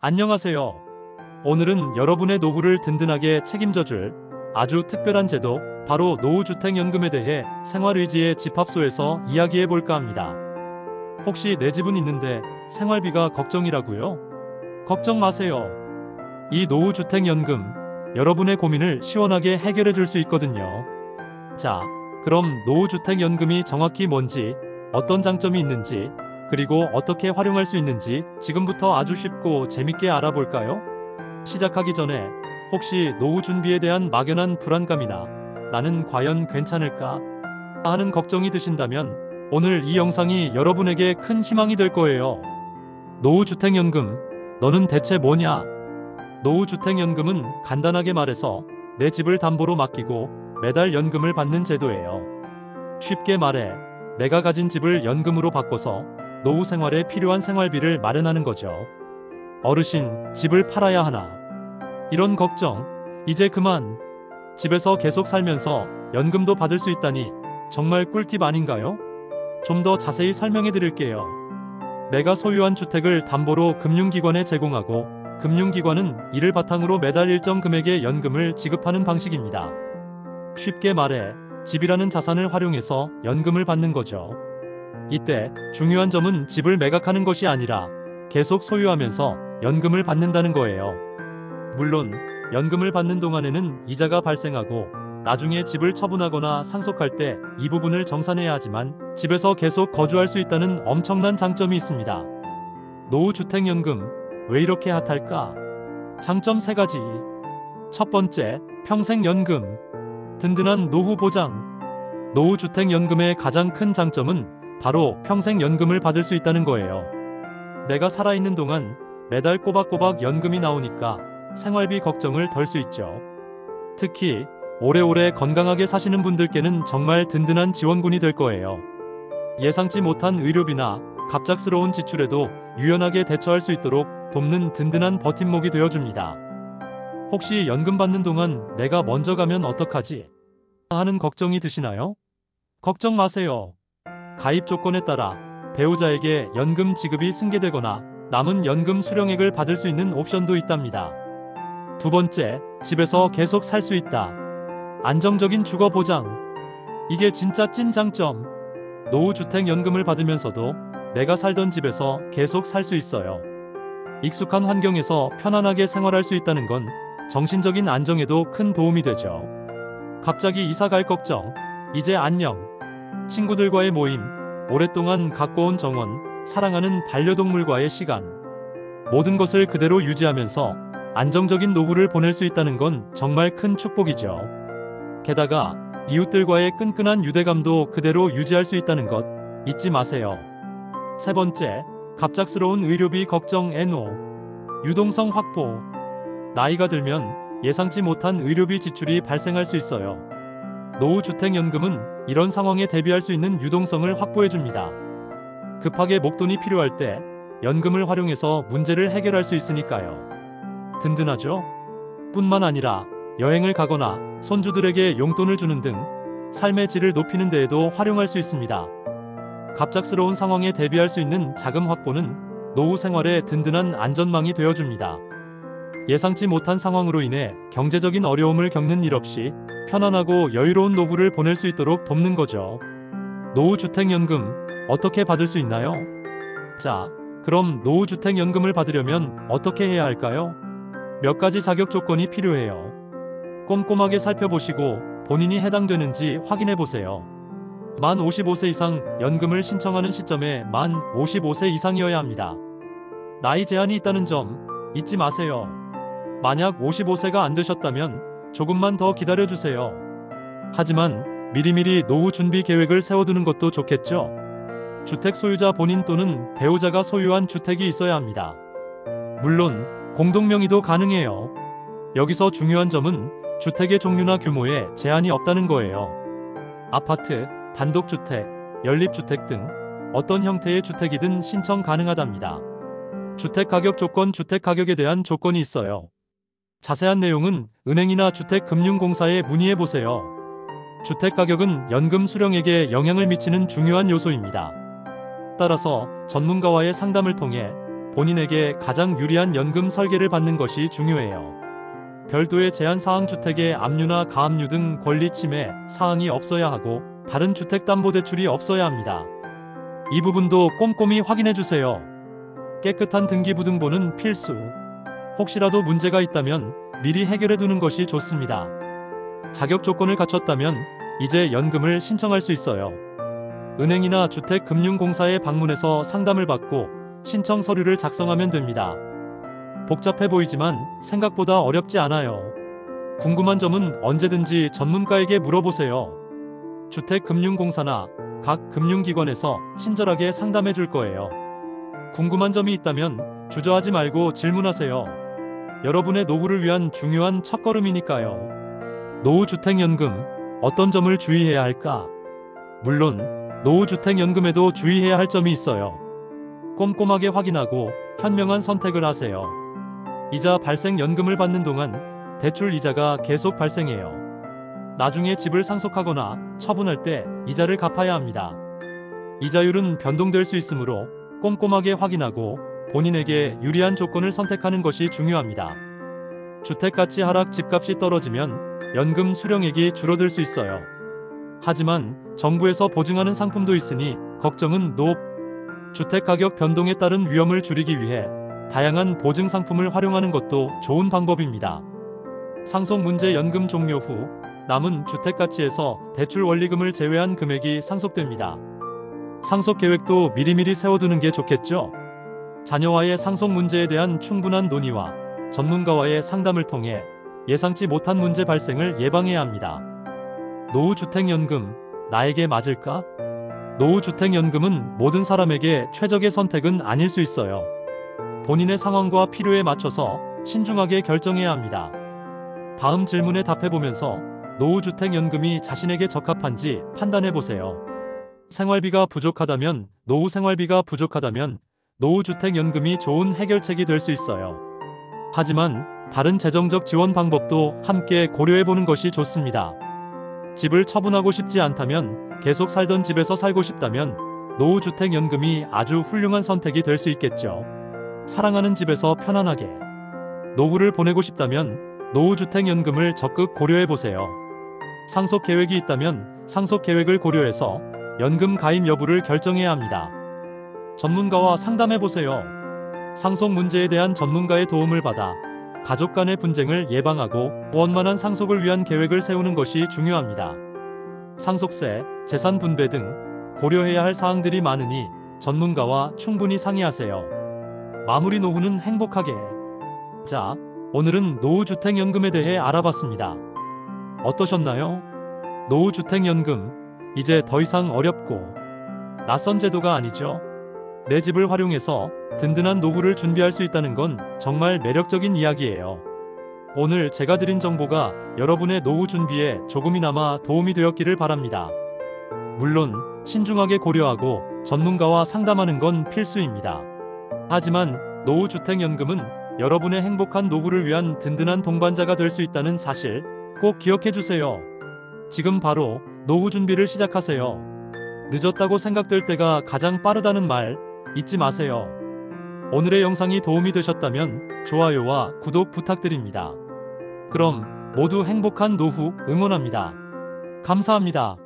안녕하세요. 오늘은 여러분의 노후를 든든하게 책임져줄 아주 특별한 제도, 바로 노후주택연금에 대해 생활의지의 집합소에서 이야기해볼까 합니다. 혹시 내 집은 있는데 생활비가 걱정이라고요? 걱정 마세요. 이 노후주택연금, 여러분의 고민을 시원하게 해결해줄 수 있거든요. 자, 그럼 노후주택연금이 정확히 뭔지, 어떤 장점이 있는지, 그리고 어떻게 활용할 수 있는지 지금부터 아주 쉽고 재밌게 알아볼까요? 시작하기 전에 혹시 노후 준비에 대한 막연한 불안감이나 나는 과연 괜찮을까 하는 걱정이 드신다면 오늘 이 영상이 여러분에게 큰 희망이 될 거예요. 노후주택연금, 너는 대체 뭐냐? 노후주택연금은 간단하게 말해서 내 집을 담보로 맡기고 매달 연금을 받는 제도예요. 쉽게 말해, 내가 가진 집을 연금으로 바꿔서 노후 생활에 필요한 생활비를 마련하는 거죠. 어르신, 집을 팔아야 하나? 이런 걱정, 이제 그만. 집에서 계속 살면서 연금도 받을 수 있다니 정말 꿀팁 아닌가요? 좀 더 자세히 설명해 드릴게요. 내가 소유한 주택을 담보로 금융기관에 제공하고 금융기관은 이를 바탕으로 매달 일정 금액의 연금을 지급하는 방식입니다. 쉽게 말해, 집이라는 자산을 활용해서 연금을 받는 거죠. 이때 중요한 점은 집을 매각하는 것이 아니라 계속 소유하면서 연금을 받는다는 거예요. 물론 연금을 받는 동안에는 이자가 발생하고 나중에 집을 처분하거나 상속할 때 이 부분을 정산해야 하지만 집에서 계속 거주할 수 있다는 엄청난 장점이 있습니다. 노후주택연금, 왜 이렇게 핫할까? 장점 3가지. 첫 번째, 평생연금. 든든한 노후 보장. 노후주택연금의 가장 큰 장점은 바로 평생연금을 받을 수 있다는 거예요. 내가 살아있는 동안 매달 꼬박꼬박 연금이 나오니까 생활비 걱정을 덜 수 있죠. 특히 오래오래 건강하게 사시는 분들께는 정말 든든한 지원군이 될 거예요. 예상치 못한 의료비나 갑작스러운 지출에도 유연하게 대처할 수 있도록 돕는 든든한 버팀목이 되어줍니다. 혹시 연금 받는 동안 내가 먼저 가면 어떡하지? 하는 걱정이 드시나요? 걱정 마세요. 가입 조건에 따라 배우자에게 연금 지급이 승계되거나 남은 연금 수령액을 받을 수 있는 옵션도 있답니다. 두 번째, 집에서 계속 살 수 있다. 안정적인 주거 보장. 이게 진짜 찐 장점. 노후주택연금을 받으면서도 내가 살던 집에서 계속 살 수 있어요. 익숙한 환경에서 편안하게 생활할 수 있다는 건 정신적인 안정에도 큰 도움이 되죠. 갑자기 이사 갈 걱정, 이제 안녕. 친구들과의 모임, 오랫동안 갖고 온 정원, 사랑하는 반려동물과의 시간. 모든 것을 그대로 유지하면서 안정적인 노후를 보낼 수 있다는 건 정말 큰 축복이죠. 게다가 이웃들과의 끈끈한 유대감도 그대로 유지할 수 있다는 것 잊지 마세요. 세 번째, 갑작스러운 의료비 걱정 NO. 유동성 확보. 나이가 들면 예상치 못한 의료비 지출이 발생할 수 있어요. 노후주택연금은 이런 상황에 대비할 수 있는 유동성을 확보해줍니다. 급하게 목돈이 필요할 때 연금을 활용해서 문제를 해결할 수 있으니까요. 든든하죠? 뿐만 아니라 여행을 가거나 손주들에게 용돈을 주는 등 삶의 질을 높이는 데에도 활용할 수 있습니다. 갑작스러운 상황에 대비할 수 있는 자금 확보는 노후 생활의 든든한 안전망이 되어줍니다. 예상치 못한 상황으로 인해 경제적인 어려움을 겪는 일 없이 편안하고 여유로운 노후를 보낼 수 있도록 돕는 거죠. 노후주택연금, 어떻게 받을 수 있나요? 자, 그럼 노후주택연금을 받으려면 어떻게 해야 할까요? 몇 가지 자격 조건이 필요해요. 꼼꼼하게 살펴보시고 본인이 해당되는지 확인해보세요. 만 55세 이상, 연금을 신청하는 시점에 만 55세 이상이어야 합니다. 나이 제한이 있다는 점 잊지 마세요. 만약 55세가 안 되셨다면 조금만 더 기다려주세요. 하지만 미리미리 노후 준비 계획을 세워두는 것도 좋겠죠? 주택 소유자 본인 또는 배우자가 소유한 주택이 있어야 합니다. 물론 공동명의도 가능해요. 여기서 중요한 점은 주택의 종류나 규모에 제한이 없다는 거예요. 아파트, 단독주택, 연립주택 등 어떤 형태의 주택이든 신청 가능하답니다. 주택가격 조건, 주택가격에 대한 조건이 있어요. 자세한 내용은 은행이나 주택금융공사에 문의해보세요. 주택가격은 연금 수령액에 영향을 미치는 중요한 요소입니다. 따라서 전문가와의 상담을 통해 본인에게 가장 유리한 연금 설계를 받는 것이 중요해요. 별도의 제한 사항, 주택의 압류나 가압류 등 권리 침해 사항이 없어야 하고 다른 주택담보대출이 없어야 합니다. 이 부분도 꼼꼼히 확인해 주세요. 깨끗한 등기부등본은 필수. 혹시라도 문제가 있다면 미리 해결해 두는 것이 좋습니다. 자격 조건을 갖췄다면 이제 연금을 신청할 수 있어요. 은행이나 주택금융공사에 방문해서 상담을 받고 신청 서류를 작성하면 됩니다. 복잡해 보이지만 생각보다 어렵지 않아요. 궁금한 점은 언제든지 전문가에게 물어보세요. 주택금융공사나 각 금융기관에서 친절하게 상담해 줄 거예요. 궁금한 점이 있다면 주저하지 말고 질문하세요. 여러분의 노후를 위한 중요한 첫걸음이니까요. 노후주택연금, 어떤 점을 주의해야 할까? 물론 노후주택연금에도 주의해야 할 점이 있어요. 꼼꼼하게 확인하고 현명한 선택을 하세요. 이자 발생 연금을 받는 동안 대출 이자가 계속 발생해요. 나중에 집을 상속하거나 처분할 때 이자를 갚아야 합니다. 이자율은 변동될 수 있으므로 꼼꼼하게 확인하고 본인에게 유리한 조건을 선택하는 것이 중요합니다. 주택가치 하락, 집값이 떨어지면 연금 수령액이 줄어들 수 있어요. 하지만 정부에서 보증하는 상품도 있으니 걱정은 노. 주택가격 변동에 따른 위험을 줄이기 위해 다양한 보증 상품을 활용하는 것도 좋은 방법입니다. 상속 문제 연금 종료 후 남은 주택가치에서 대출 원리금을 제외한 금액이 상속됩니다. 상속 계획도 미리미리 세워두는 게 좋겠죠? 자녀와의 상속 문제에 대한 충분한 논의와 전문가와의 상담을 통해 예상치 못한 문제 발생을 예방해야 합니다. 노후주택연금, 나에게 맞을까? 노후주택연금은 모든 사람에게 최적의 선택은 아닐 수 있어요. 본인의 상황과 필요에 맞춰서 신중하게 결정해야 합니다. 다음 질문에 답해보면서 노후주택연금이 자신에게 적합한지 판단해보세요. 생활비가 부족하다면, 노후 생활비가 부족하다면 노후주택연금이 좋은 해결책이 될 수 있어요. 하지만 다른 재정적 지원 방법도 함께 고려해보는 것이 좋습니다. 집을 처분하고 싶지 않다면, 계속 살던 집에서 살고 싶다면 노후주택연금이 아주 훌륭한 선택이 될 수 있겠죠. 사랑하는 집에서 편안하게 노후를 보내고 싶다면 노후주택연금을 적극 고려해보세요. 상속 계획이 있다면 상속 계획을 고려해서 연금 가입 여부를 결정해야 합니다. 전문가와 상담해보세요. 상속 문제에 대한 전문가의 도움을 받아 가족 간의 분쟁을 예방하고 원만한 상속을 위한 계획을 세우는 것이 중요합니다. 상속세, 재산 분배 등 고려해야 할 사항들이 많으니 전문가와 충분히 상의하세요. 마무리 노후는 행복하게. 자, 오늘은 노후주택연금에 대해 알아봤습니다. 어떠셨나요? 노후주택연금, 이제 더 이상 어렵고 낯선 제도가 아니죠. 내 집을 활용해서 든든한 노후를 준비할 수 있다는 건 정말 매력적인 이야기예요. 오늘 제가 드린 정보가 여러분의 노후 준비에 조금이나마 도움이 되었기를 바랍니다. 물론 신중하게 고려하고 전문가와 상담하는 건 필수입니다. 하지만 노후주택연금은 여러분의 행복한 노후를 위한 든든한 동반자가 될 수 있다는 사실 꼭 기억해 주세요. 지금 바로 노후 준비를 시작하세요. 늦었다고 생각될 때가 가장 빠르다는 말 잊지 마세요. 오늘의 영상이 도움이 되셨다면 좋아요와 구독 부탁드립니다. 그럼 모두 행복한 노후 응원합니다. 감사합니다.